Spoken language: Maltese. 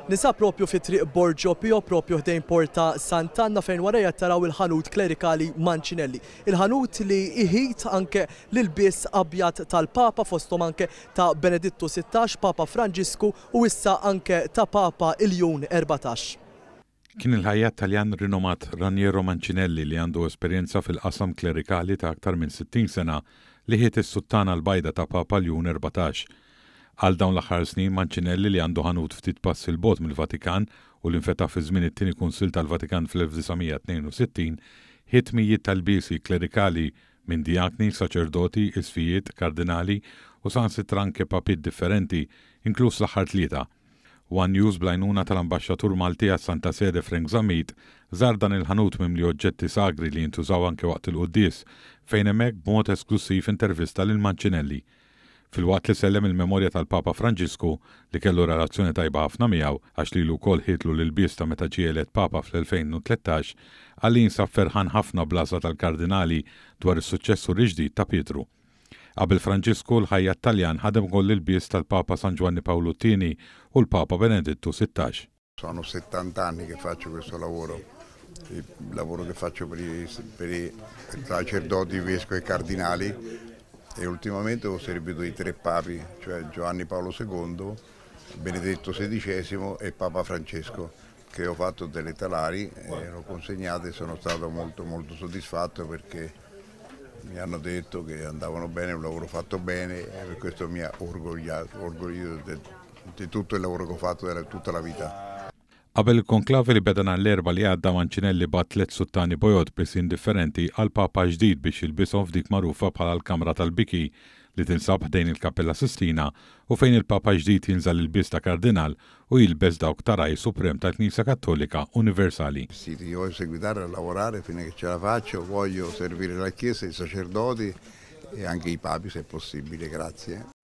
Nisa propju fi triq Borġo Pio propju ħdejn Porta Sant'Anna fejn warajja taraw il-ħanut klerikali Mancinelli. Il-ħanut li iħit anke l-biss abjad tal-Papa fostom anke ta' Benedittu 16, Papa Franġisku u issa anke ta' Papa Iljun 14. Kien il-ħajjat Taljan rinomat Raniero Mancinelli li għandu esperjenza fil-qasam klerikali ta' aktar minn 60 sena li ħiet is-suttana l-bajda ta' Papa Iljun 14. Għal dawn l-aħħar snin Mancinelli li għandu ħanut ftit pass il-bot mill-Vatikan u l-infetaħ fi żmien it-tieni Kunsil tal-Vatikan fl-1962 ħiet mijiet tal-biesi klerikali minn diakni, saċerdoti, isfijiet, kardinali u sansitra anke papit differenti, inkluż l-aħħar tlieta. One News blajnuna tal-Ambaxxatur Malti Santa Sede Frank Zammit żar dan il-ħanut mimli oġġetti sagri li jintużaw anke waqt il-quddies fejn hemmhekk b'mod esklusiv intervista lil Mancinelli. Fil-waqt li sellem il-memorja tal-Papa Franġisku li kellu relazzjoni tajba ħafna miegħu għax lilu wkoll ħitlu lil biesta meta ġie elett Papa fl-2013 għalli jinsab ferħan ħafna blaża tal-kardinali dwar is-suċċessu riġdid ta' Pietru. Qabel Franġisku l-ħajja Taljan ħadem ukoll il-bies tal-Papa San Giovanni Paolo II u l-Papa Benedittu 16. Sono 70 anni che faccio questo lavoro, il lavoro che faccio per i sacerdoti, vescovi e cardinali e ultimamente ho servito i 3 papi, cioè Giovanni Paolo II, Benedetto XVI e Papa Francesco, che ho fatto delle talari e l'ho consegnate e sono stato molto soddisfatto perché mi hanno detto che andavano bene, un lavoro fatto bene e per questo mi ha orgoglio di tutto il lavoro che ho fatto tutta la vita. Qabel il-konklavi li beda l-erba li għadda Mancinelli bat 3 suttani bojot bis indifferenti għal Papa ġdid biex jilbishom f'dik magħrufa bħala l-Kamra tal-Biki li tinsab ħdejn il-Kappella Sistina u fejn il-Papa ġdid jinżal il-bis ta' kardinal u jilbes dawk ta' Raj Suprem tal-Knisja Kattolika Universali. Sì, io voglio seguitare a lavorare fino a che ce la faccio, voglio servire la Chiesa, i sacerdoti e anche i papi se possibile, grazie.